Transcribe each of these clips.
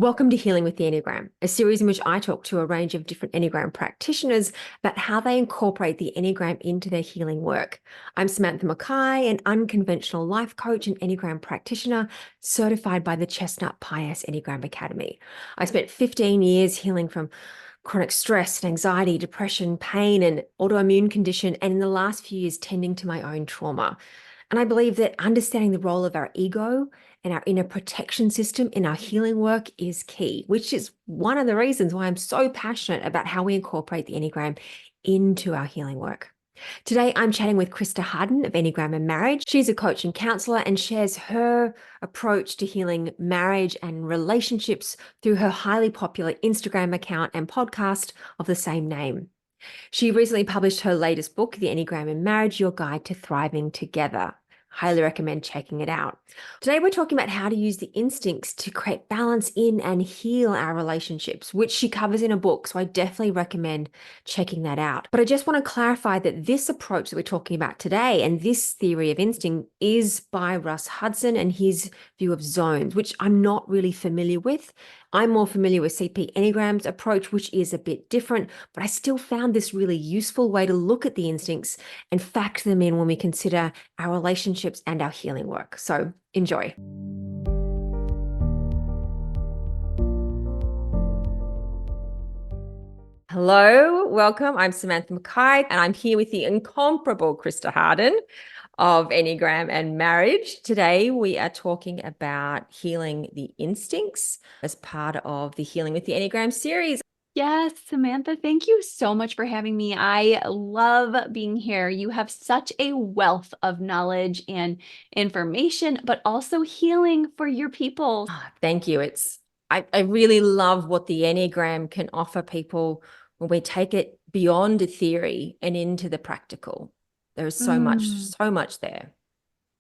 Welcome to Healing with the Enneagram, a series in which I talk to a range of different Enneagram practitioners about how they incorporate the Enneagram into their healing work. I'm Samantha Mackay, an unconventional life coach and Enneagram practitioner certified by the Chestnut Paes Enneagram Academy. I spent 15 years healing from chronic stress and anxiety, depression, pain, and autoimmune condition, and in the last few years, tending to my own trauma. And I believe that understanding the role of our ego and our inner protection system in our healing work is key, which is one of the reasons why I'm so passionate about how we incorporate the Enneagram into our healing work. Today, I'm chatting with Christa Hardin of Enneagram and Marriage. She's a coach and counselor and shares her approach to healing marriage and relationships through her highly popular Instagram account and podcast of the same name. She recently published her latest book, The Enneagram and Marriage, Your Guide to Thriving Together. Highly recommend checking it out. Today, we're talking about how to use the instincts to create balance in and heal our relationships, which she covers in a book. So I definitely recommend checking that out. But I just want to clarify that this approach that we're talking about today and this theory of instinct is by Russ Hudson and his view of zones, which I'm not really familiar with. I'm more familiar with CP Enneagram's approach, which is a bit different, but I still found this really useful way to look at the instincts and factor them in when we consider our relationships and our healing work. So enjoy. Hello, welcome. I'm Samantha Mackay, and I'm here with the incomparable Christa Hardin of Enneagram and Marriage. Today, we are talking about healing the instincts as part of the Healing with the Enneagram series. Yes, Samantha, thank you so much for having me. I love being here. You have such a wealth of knowledge and information, but also healing for your people. Thank you. I really love what the Enneagram can offer people when we take it beyond a theory and into the practical. There is so much there.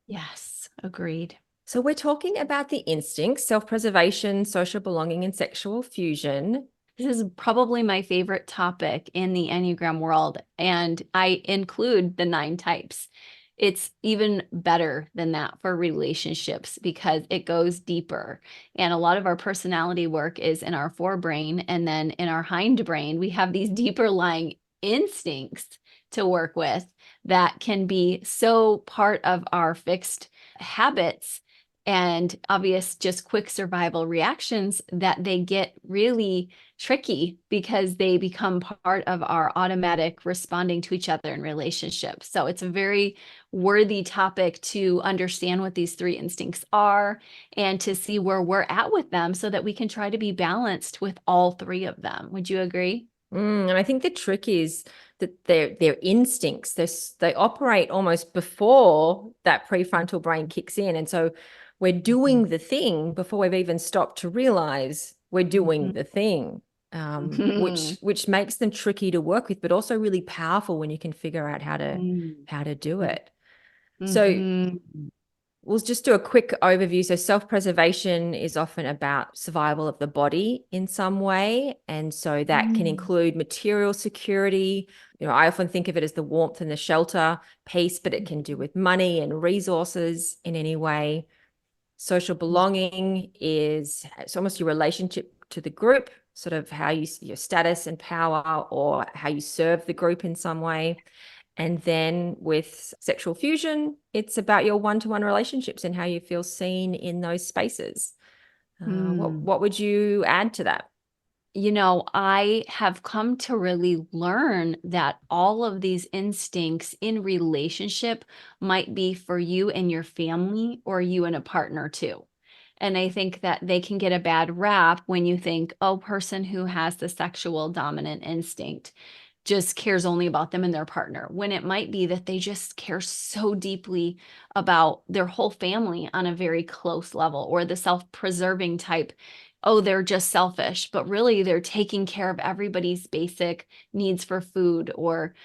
Yes, agreed. So we're talking about the instincts, self-preservation, social belonging, and sexual fusion. This is probably my favorite topic in the Enneagram world, and I include the 9 types. It's even better than that for relationships because it goes deeper. And a lot of our personality work is in our forebrain, and then in our hindbrain, we have these deeper lying instincts to work with that can be so part of our fixed habits and obvious just quick survival reactions that they get really tricky because they become part of our automatic responding to each other in relationships. So it's a very worthy topic to understand what these 3 instincts are and to see where we're at with them so that we can try to be balanced with all 3 of them. Would you agree? And I think the trick is that their instincts, they operate almost before that prefrontal brain kicks in. And so we're doing the thing before we've even stopped to realize we're doing the thing, which makes them tricky to work with, but also really powerful when you can figure out how to do it. So we'll just do a quick overview. So self-preservation is often about survival of the body in some way. And so that can include material security. I often think of it as the warmth and the shelter piece, but it can do with money and resources in any way. Social belonging it's almost your relationship to the group, sort of how your status and power or how you serve the group in some way. And then with sexual fusion, it's about your one-to-one relationships and how you feel seen in those spaces. What would you add to that? I have come to really learn that all of these instincts in relationship might be for you and your family or you and a partner too. And I think that they can get a bad rap when you think, oh, person who has the sexual dominant instinct just cares only about them and their partner, when it might be that they just care so deeply about their whole family on a very close level, or the self-preserving type. Oh, they're just selfish, but really they're taking care of everybody's basic needs for food or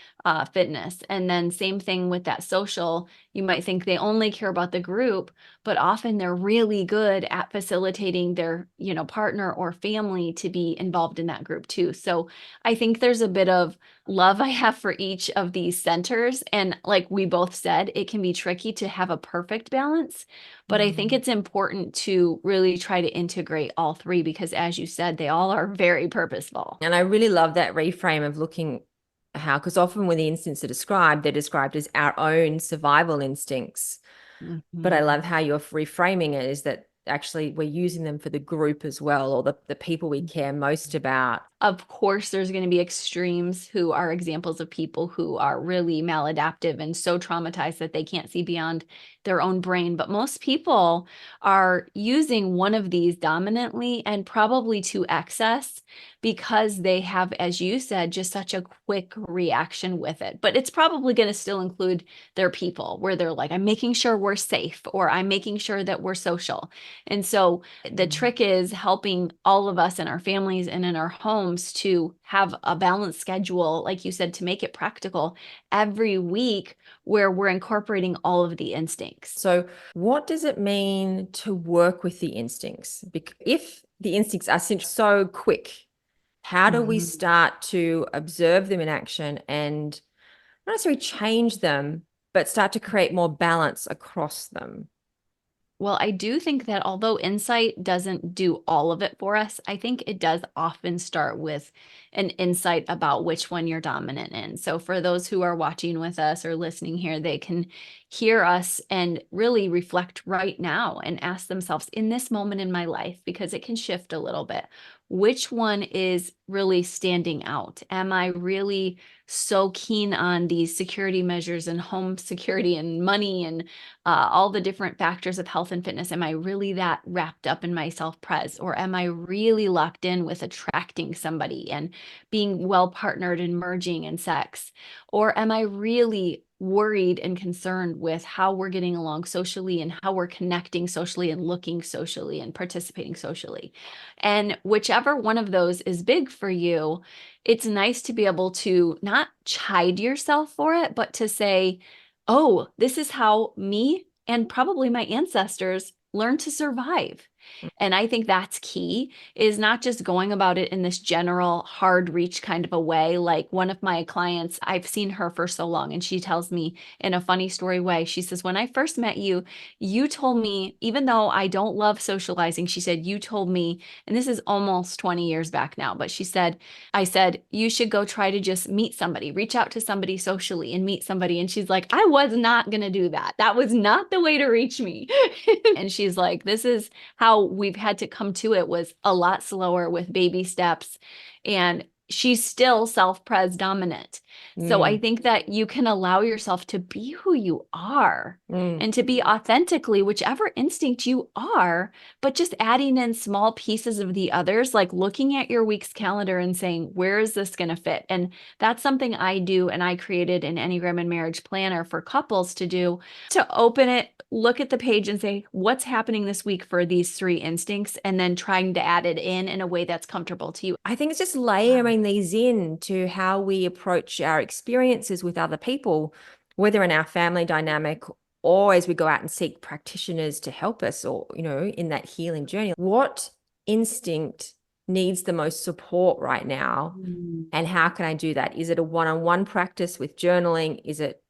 fitness. And then same thing with that social. You might think they only care about the group, but often they're really good at facilitating their, partner or family to be involved in that group too. So I think there's a bit of love I have for each of these centers. And like we both said, it can be tricky to have a perfect balance, but I think it's important to really try to integrate all three because, as you said, they all are very purposeful. And I really love that reframe of looking how, because often when the instincts are described, they're described as our own survival instincts. But I love how you're reframing it is that actually we're using them for the group as well, or the people we care most about. Of course, there's going to be extremes who are examples of people who are really maladaptive and so traumatized that they can't see beyond their own brain. But most people are using one of these dominantly and probably to excess because they have, as you said, just such a quick reaction with it. But it's probably going to still include their people where they're like, I'm making sure we're safe, or I'm making sure that we're social. And so the trick is helping all of us in our families and in our homes to have a balanced schedule, like you said, to make it practical every week where we're incorporating all of the instincts. So what does it mean to work with the instincts? If the instincts are so quick, how do we start to observe them in action and not necessarily change them, but start to create more balance across them? Well, I do think that although insight doesn't do all of it for us, I think it does often start with an insight about which one you're dominant in. So for those who are watching with us or listening here, they can hear us and really reflect right now and ask themselves in this moment in my life, because it can shift a little bit. Which one is really standing out? Am I really so keen on these security measures and home security and money and all the different factors of health and fitness? Am I really that wrapped up in my self-pres? Or am I really locked in with attracting somebody and being well partnered and merging in sex? Or am I really worried and concerned with how we're getting along socially and how we're connecting socially and looking socially and participating socially? And whichever one of those is big for you, it's nice to be able to not chide yourself for it, but to say, oh, this is how me and probably my ancestors learned to survive. And I think that's key, is not just going about it in this general hard reach kind of a way. Like one of my clients, I've seen her for so long, and she tells me in a funny story way, she says, when I first met you, you told me, even though I don't love socializing, she said, you told me, and this is almost 20 years back now, but she said, I said, you should go try to just meet somebody, reach out to somebody socially and meet somebody. And she's like, I was not going to do that. That was not the way to reach me. And she's like, this is how we've had to come to it, was a lot slower with baby steps. And she's still self-pres dominant. So I think that you can allow yourself to be who you are and to be authentically whichever instinct you are, but just adding in small pieces of the others, like looking at your week's calendar and saying, where is this going to fit? And that's something I do. And I created an Enneagram and Marriage Planner for couples to do, to open it, look at the page and say, what's happening this week for these three instincts? And then trying to add it in a way that's comfortable to you. I think it's just layering these in to how we approach our experiences with other people, whether in our family dynamic or as we go out and seek practitioners to help us, or, in that healing journey. What instinct needs the most support right now? And how can I do that? Is it a one-on-one practice with journaling? Is it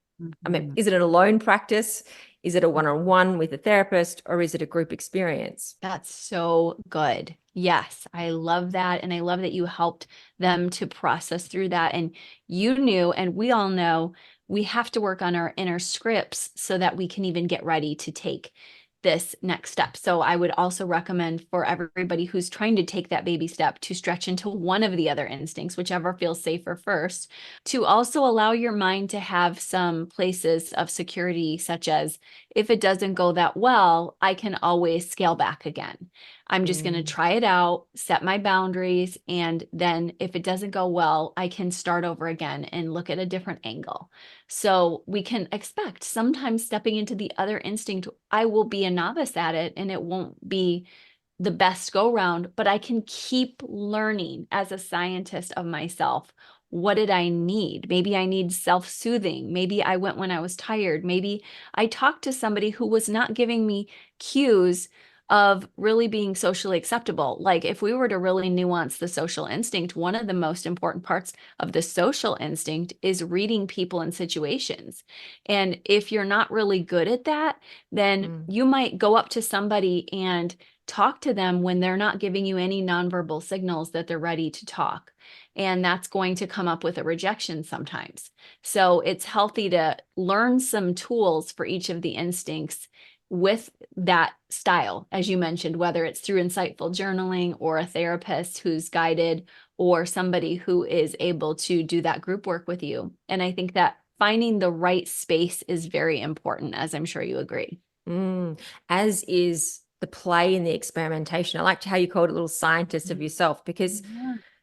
an alone practice? Is it a one-on-one with a therapist, or is it a group experience? That's so good. Yes, I love that. And I love that you helped them to process through that. And you knew, and we all know, we have to work on our inner scripts so that we can even get ready to take this next step. So I would also recommend for everybody who's trying to take that baby step to stretch into one of the other instincts, whichever feels safer first, to also allow your mind to have some places of security, such as if it doesn't go that well, I can always scale back again. I'm just going to try it out, set my boundaries, and then if it doesn't go well, I can start over again and look at a different angle. So we can expect sometimes stepping into the other instinct, I will be a novice at it and it won't be the best go round, but I can keep learning as a scientist of myself what did I need? Maybe I need self-soothing. Maybe I went when I was tired. Maybe I talked to somebody who was not giving me cues of really being socially acceptable. Like if we were to really nuance the social instinct, one of the most important parts of the social instinct is reading people and situations. And if you're not really good at that, then you might go up to somebody and talk to them when they're not giving you any nonverbal signals that they're ready to talk. And that's going to come up with a rejection sometimes. So it's healthy to learn some tools for each of the instincts with that style, as you mentioned, whether it's through insightful journaling or a therapist who's guided or somebody who is able to do that group work with you. And I think that finding the right space is very important, as I'm sure you agree. As is the play and the experimentation. I liked how you called it a little scientist of yourself, because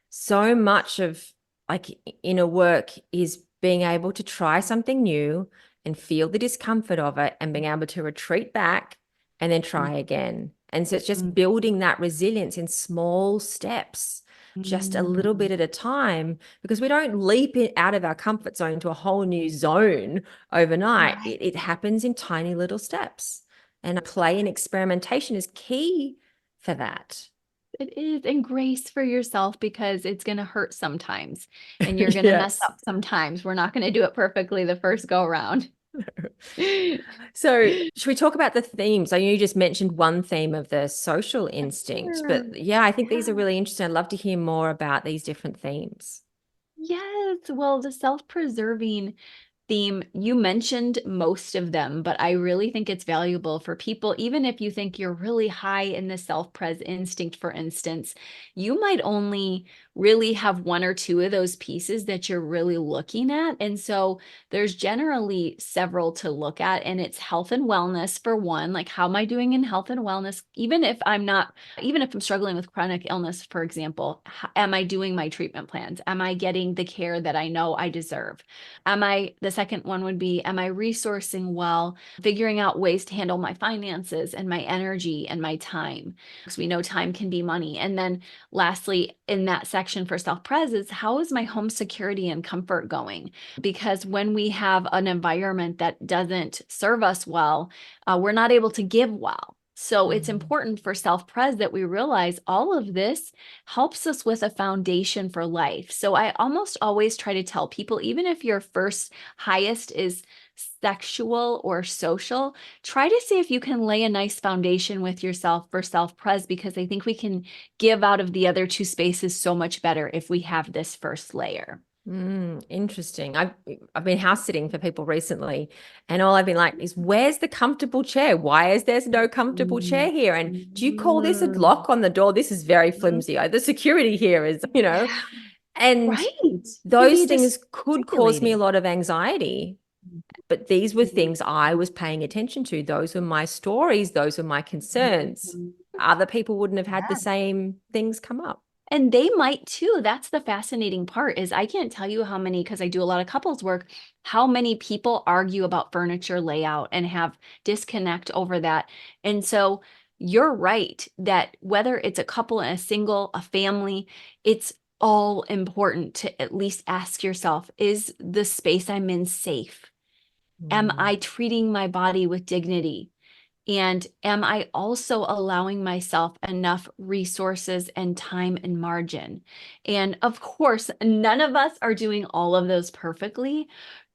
so much of like inner work is being able to try something new and feel the discomfort of it and being able to retreat back and then try again. And so it's just building that resilience in small steps, just a little bit at a time, because we don't leap out of our comfort zone to a whole new zone overnight. It happens in tiny little steps. And play and experimentation is key for that. It is. And grace for yourself, because it's going to hurt sometimes and you're going to mess up sometimes. We're not going to do it perfectly the first go around. So should we talk about the themes? So you just mentioned one theme of the social instinct, but yeah, I think these are really interesting. I'd love to hear more about these different themes. Yes. Well, the self-preserving theme, you mentioned most of them, but I really think it's valuable for people, even if you think you're really high in the self-pres instinct, for instance, you might only really have one or two of those pieces that you're really looking at. And so there's generally several to look at, and it's health and wellness for one. Like, how am I doing in health and wellness? Even if I'm struggling with chronic illness, for example, am I doing my treatment plans? Am I getting the care that I know I deserve? The second one would be, am I resourcing well, figuring out ways to handle my finances and my energy and my time? Because we know time can be money. And then lastly, in that section for self-pres is, how is my home security and comfort going? Because when we have an environment that doesn't serve us well, we're not able to give well. So it's important for self-pres that we realize all of this helps us with a foundation for life. So I almost always try to tell people, even if your first highest is sexual or social, try to see if you can lay a nice foundation with yourself for self-pres, because I think we can give out of the other two spaces so much better if we have this first layer. Interesting. I've been house sitting for people recently, and all I've been like is, where's the comfortable chair? Why is there no comfortable chair here? And do you call this a lock on the door? This is very flimsy. The security here is, and Right. those things could cause me a lot of anxiety. But these were things I was paying attention to. Those were my stories. Those were my concerns. Other people wouldn't have had the same things come up. And they might too. That's the fascinating part, is I can't tell you how many, because I do a lot of couples work, how many people argue about furniture layout and have disconnect over that. And so you're right that whether it's a couple and a single, a family, it's all important to at least ask yourself, is the space I'm in safe? Am I treating my body with dignity? And am I also allowing myself enough resources and time and margin? And of course, none of us are doing all of those perfectly,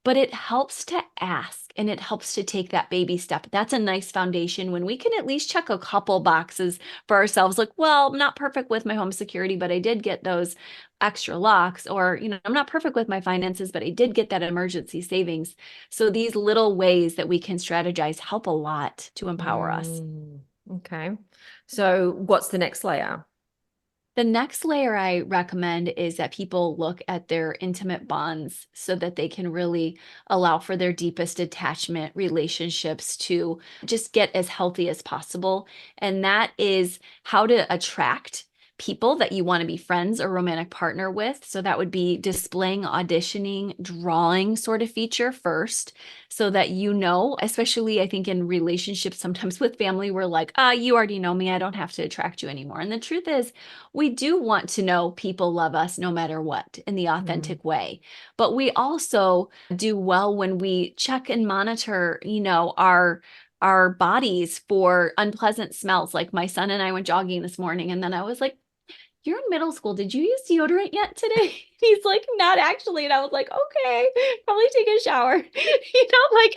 but it helps to ask and it helps to take that baby step. That's a nice foundation when we can at least check a couple boxes for ourselves. Like, well, I'm not perfect with my home security, but I did get those extra locks. Or, I'm not perfect with my finances, but I did get that emergency savings. So these little ways that we can strategize help a lot to empower us. Okay. So what's the next layer? The next layer I recommend is that people look at their intimate bonds so that they can really allow for their deepest attachment relationships to just get as healthy as possible. And that is how to attract people that you want to be friends or romantic partner with. So that would be displaying, auditioning, drawing sort of feature first, so that you know, especially I think in relationships, sometimes with family, we're like, you already know me. I don't have to attract you anymore. And the truth is, we do want to know people love us no matter what in the authentic way. But we also do well when we check and monitor, our bodies for unpleasant smells. Like my son and I went jogging this morning, and then I was like, "You're in middle school. Did you use deodorant yet today?" He's like, "Not actually." And I was like, "Okay, probably take a shower."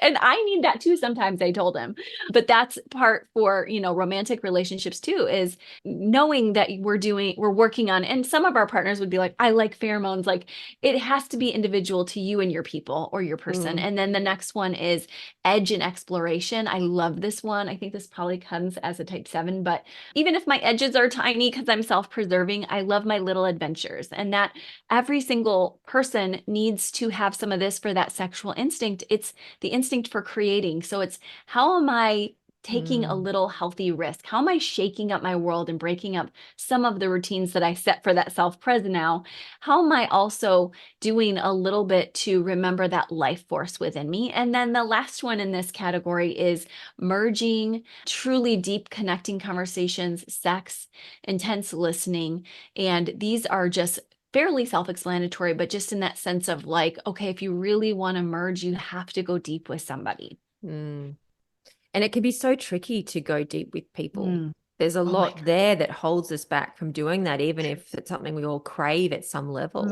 And I need that too sometimes, I told him. But that's part for, romantic relationships too, is knowing that we're working on, and some of our partners would be like, "I like pheromones." Like, it has to be individual to you and your people or your person. And then the next one is edge and exploration. I love this one. I think this probably comes as a type 7, but even if my edges are tiny because I'm self-preserving, I love my little adventures. And that every single person needs to have some of this for that sexual instinct. It's the instinct for creating. So it's, how am I taking a little healthy risk? How am I shaking up my world and breaking up some of the routines that I set for that self-pres now? How am I also doing a little bit to remember that life force within me? And then the last one in this category is merging truly deep connecting conversations, sex, intense listening. And these are just fairly self-explanatory, but just in that sense of like, okay, if you really want to merge, you have to go deep with somebody. And it can be so tricky to go deep with people. There's a Oh my lot there that holds us back from doing that, even if it's something we all crave at some level.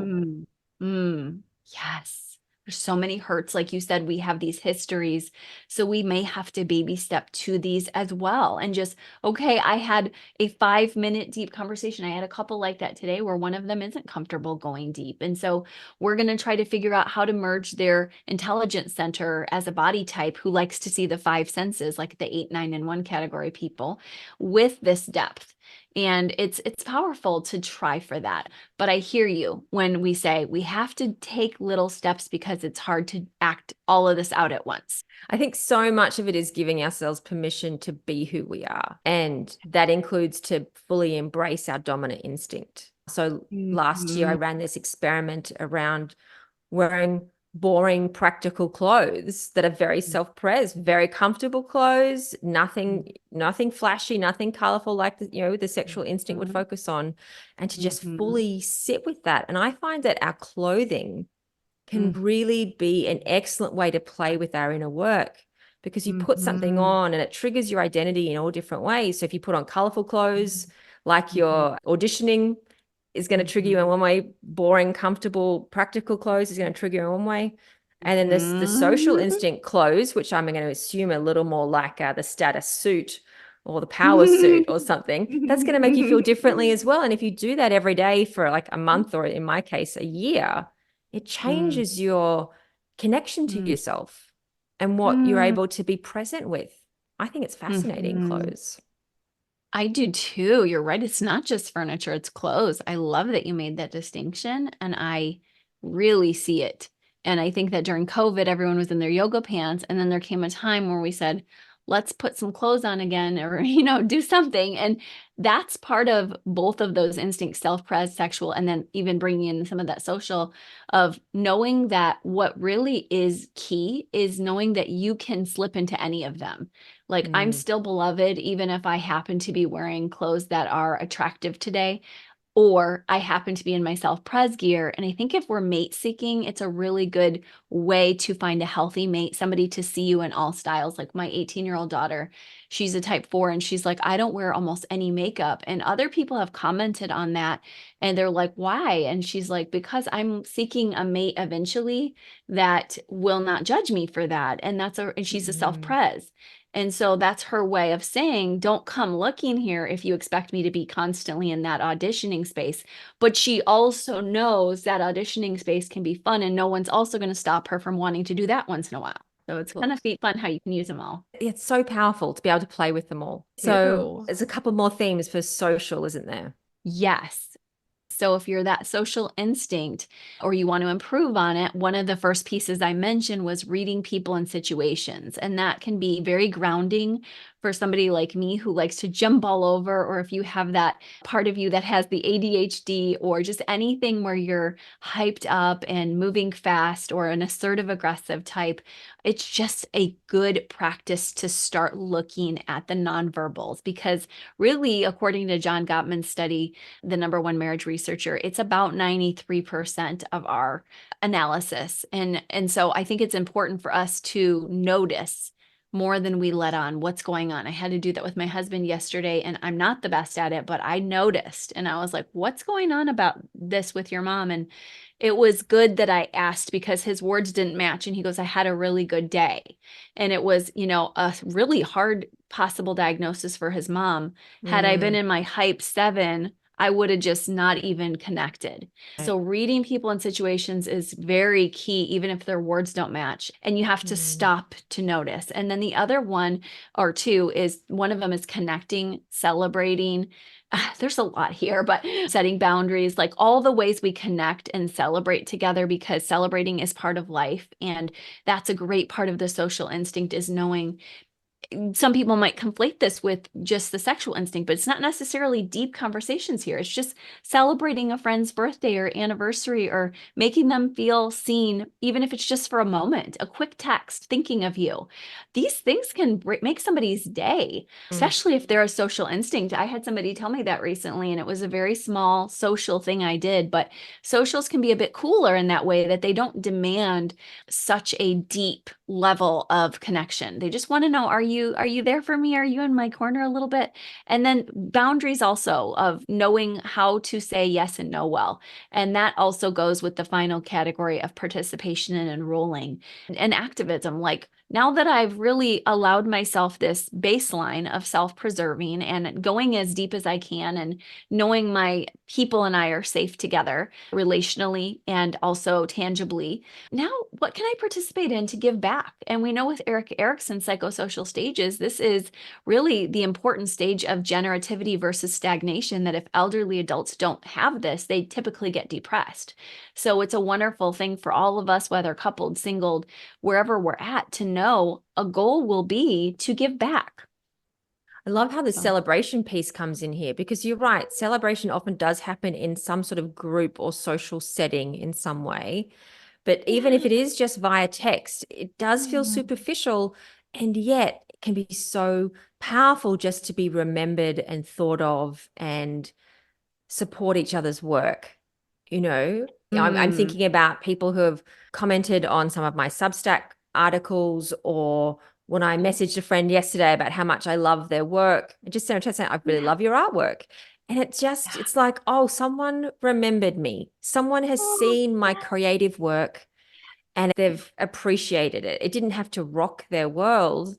Yes. There's so many hurts. Like you said, we have these histories. So we may have to baby step to these as well. And just, okay, I had a 5-minute deep conversation. I had a couple like that today where one of them isn't comfortable going deep. And so we're going to try to figure out how to merge their intelligence center as a body type who likes to see the 5 senses, like the 8, 9, and 1 category people, with this depth. And it's powerful to try for that. But I hear you when we say we have to take little steps because it's hard to act all of this out at once. I think so much of it is giving ourselves permission to be who we are. And that includes to fully embrace our dominant instinct. So last year, I ran this experiment around wearing boring practical clothes that are very self-pres, very comfortable clothes, nothing flashy, nothing colorful, like the sexual instinct would focus on, and to just fully sit with that. And I find that our clothing can really be an excellent way to play with our inner work, because you put something on and it triggers your identity in all different ways. So if you put on colorful clothes, like you're auditioning, is going to trigger you in one way. Boring, comfortable, practical clothes is going to trigger you in one way. And then the social instinct clothes, which I'm going to assume a little more like the status suit or the power suit or something, that's going to make you feel differently as well. And if you do that every day for like a month, or in my case, a year, it changes your connection to yourself and what you're able to be present with. I think it's fascinating, clothes. I do too. You're right. It's not just furniture, it's clothes. I love that you made that distinction, and I really see it. And I think that during COVID, everyone was in their yoga pants. And then there came a time where we said, let's put some clothes on again, or, do something. And that's part of both of those instincts, self-pres, sexual, and then even bringing in some of that social, of knowing that what really is key is knowing that you can slip into any of them. Like, I'm still beloved, even if I happen to be wearing clothes that are attractive today, or I happen to be in my self-pres gear. And I think if we're mate seeking, it's a really good way to find a healthy mate, somebody to see you in all styles. Like my 18-year-old daughter, she's a type 4, and she's like, I don't wear almost any makeup. And other people have commented on that, and they're like, why? And she's like, because I'm seeking a mate eventually that will not judge me for that. And and she's a self-pres. And so that's her way of saying, don't come looking here if you expect me to be constantly in that auditioning space. But she also knows that auditioning space can be fun, and no one's also going to stop her from wanting to do that once in a while. So it's kind of fun how you can use them all. It's so powerful to be able to play with them all. So there's a couple more themes for social, isn't there? Yes. So if you're that social instinct, or you want to improve on it, one of the first pieces I mentioned was reading people and situations. And that can be very grounding for somebody like me who likes to jump all over, or if you have that part of you that has the ADHD or just anything where you're hyped up and moving fast or an assertive aggressive type, it's just a good practice to start looking at the nonverbals, because really, according to John Gottman's study, the #1 marriage researcher, it's about 93% of our analysis. And so I think it's important for us to notice more than we let on what's going on. I had to do that with my husband yesterday, and I'm not the best at it, but I noticed and I was like, what's going on about this with your mom? And it was good that I asked, because his words didn't match. And he goes, I had a really good day. And it was, a really hard possible diagnosis for his mom. Had I been in my hype 7, I would have just not even connected. So reading people in situations is very key, even if their words don't match, and you have to stop to notice. And then the other one or two is, one of them is connecting, celebrating. There's a lot here, but setting boundaries, like all the ways we connect and celebrate together, because celebrating is part of life. And that's a great part of the social instinct, is knowing. Some people might conflate this with just the sexual instinct, but it's not necessarily deep conversations here. It's just celebrating a friend's birthday or anniversary, or making them feel seen, even if it's just for a moment, a quick text, thinking of you. These things can make somebody's day, especially if they're a social instinct. I had somebody tell me that recently, and it was a very small social thing I did, but socials can be a bit cooler in that way, that they don't demand such a deep level of connection. They just want to know, are you there for me? Are you in my corner a little bit? And then boundaries also, of knowing how to say yes and no well. And that also goes with the final category of participation and enrolling and activism. Like, now that I've really allowed myself this baseline of self-preserving and going as deep as I can, and knowing my people and I are safe together relationally and also tangibly, now what can I participate in to give back? And we know with Erik Erikson's psychosocial stages, this is really the important stage of generativity versus stagnation, that if elderly adults don't have this, they typically get depressed. So it's a wonderful thing for all of us, whether coupled, singled, wherever we're at, to know a goal will be to give back. I love how the celebration piece comes in here, because you're right. Celebration often does happen in some sort of group or social setting in some way. But even if it is just via text, it does feel superficial, and yet it can be so powerful just to be remembered and thought of and support each other's work. I'm thinking about people who have commented on some of my Substack articles, or when I messaged a friend yesterday about how much I love their work, I just sent a text saying, I really love your artwork. And it's like, oh, someone remembered me. Someone has seen my creative work and they've appreciated it. It didn't have to rock their world,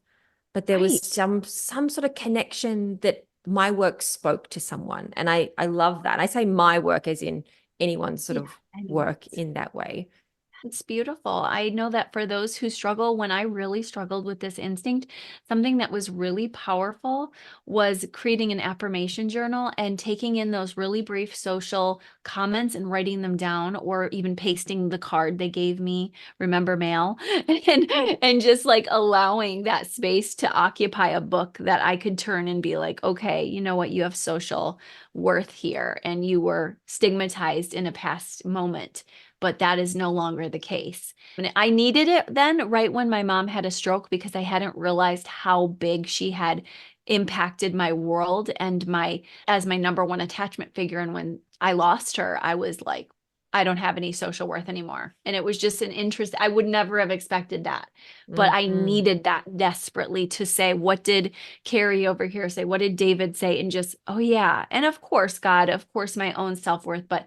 but there was some sort of connection that my work spoke to someone. And I love that. I say my work as in anyone's sort of work in that way. It's beautiful. I know that for those who struggle, when I really struggled with this instinct, something that was really powerful was creating an affirmation journal and taking in those really brief social comments and writing them down, or even pasting the card they gave me, remember mail, and just like allowing that space to occupy a book that I could turn and be like, okay, you know what, you have social worth here, and you were stigmatized in a past moment, but that is no longer the case. And I needed it then, right when my mom had a stroke, because I hadn't realized how big she had impacted my world and as my #1 attachment figure. And when I lost her, I was like, I don't have any social worth anymore. And it was just an interest. I would never have expected that, but I needed that desperately to say, what did Carrie over here say? What did David say? And just, oh yeah. And of course, God, of course, my own self-worth, but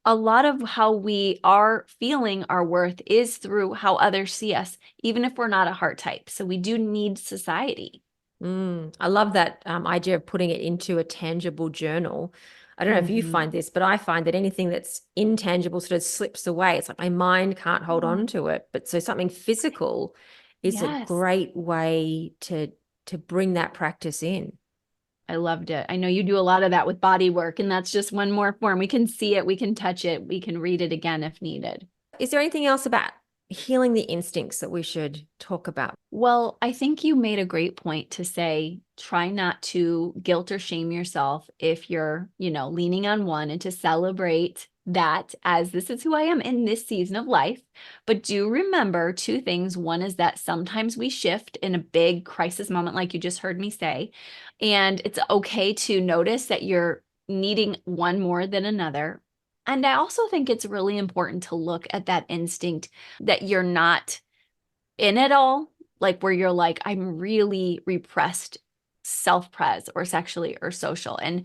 a lot of how we are feeling our worth is through how others see us, even if we're not a heart type. So we do need society. I love that idea of putting it into a tangible journal. I don't know if you find this, but I find that anything that's intangible sort of slips away. It's like my mind can't hold on to it. But so something physical is a great way to bring that practice in. I loved it. I know you do a lot of that with body work, and that's just one more form. We can see it, we can touch it, we can read it again if needed. Is there anything else about healing the instincts that we should talk about? Well, I think you made a great point to say, try not to guilt or shame yourself if you're, leaning on one, and to celebrate that as this is who I am in this season of life. But do remember two things. One is that sometimes we shift in a big crisis moment, like you just heard me say, and it's okay to notice that you're needing one more than another. And I also think it's really important to look at that instinct that you're not in it all, like where you're like, I'm really repressed self-pres or sexually or social, and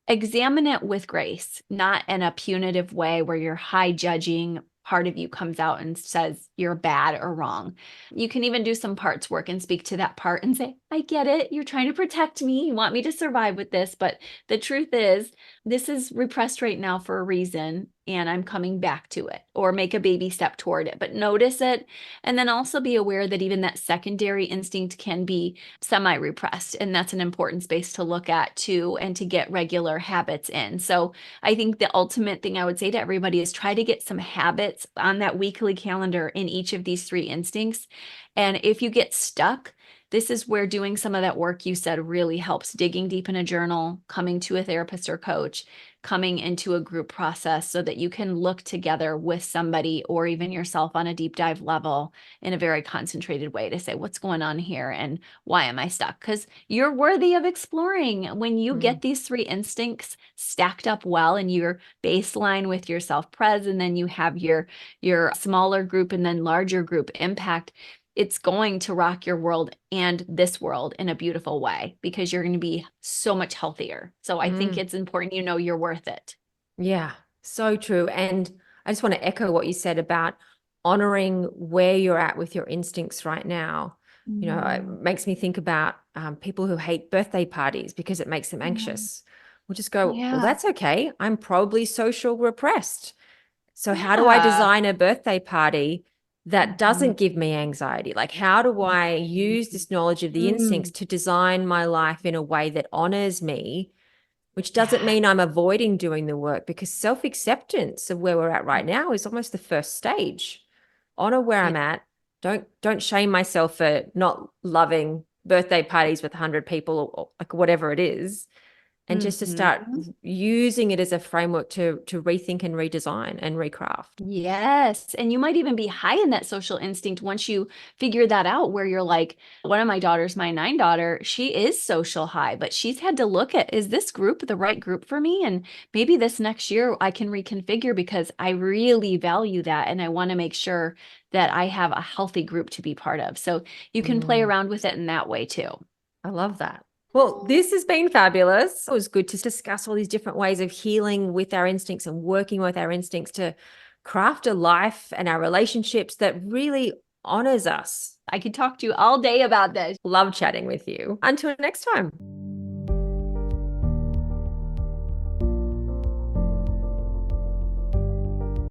examine it with grace, not in a punitive way where you're high judging. Part of you comes out and says you're bad or wrong. You can even do some parts work and speak to that part and say, I get it. You're trying to protect me. You want me to survive with this. But the truth is, this is repressed right now for a reason, and I'm coming back to it, or make a baby step toward it. But notice it. And then also be aware that even that secondary instinct can be semi-repressed. And that's an important space to look at too, and to get regular habits in. So I think the ultimate thing I would say to everybody is try to get some habits on that weekly calendar in each of these three instincts. And if you get stuck, this is where doing some of that work you said really helps. Digging deep in a journal, coming to a therapist or coach, coming into a group process so that you can look together with somebody or even yourself on a deep dive level in a very concentrated way to say, what's going on here and why am I stuck? Because you're worthy of exploring. When you get these three instincts stacked up well, and your baseline with your self-pres, and then you have your smaller group and then larger group impact, it's going to rock your world and this world in a beautiful way, because you're going to be so much healthier. So I think it's important, you're worth it. Yeah, so true. And I just want to echo what you said about honoring where you're at with your instincts right now. It makes me think about people who hate birthday parties because it makes them anxious. We'll just go, well, that's okay. I'm probably social repressed. So how do I design a birthday party that doesn't give me anxiety? Like, how do I use this knowledge of the instincts to design my life in a way that honors me, which doesn't mean I'm avoiding doing the work, because self-acceptance of where we're at right now is almost the first stage. Honor where I'm at. Don't shame myself for not loving birthday parties with 100 people, or like whatever it is. And just to start using it as a framework to rethink and redesign and recraft. Yes. And you might even be high in that social instinct once you figure that out, where you're like, one of my daughters, my 9 daughter, she is social high, but she's had to look at, is this group the right group for me? And maybe this next year I can reconfigure, because I really value that. And I want to make sure that I have a healthy group to be part of. So you can play around with it in that way too. I love that. Well, this has been fabulous. It was good to discuss all these different ways of healing with our instincts and working with our instincts to craft a life and our relationships that really honors us. I could talk to you all day about this. Love chatting with you. Until next time.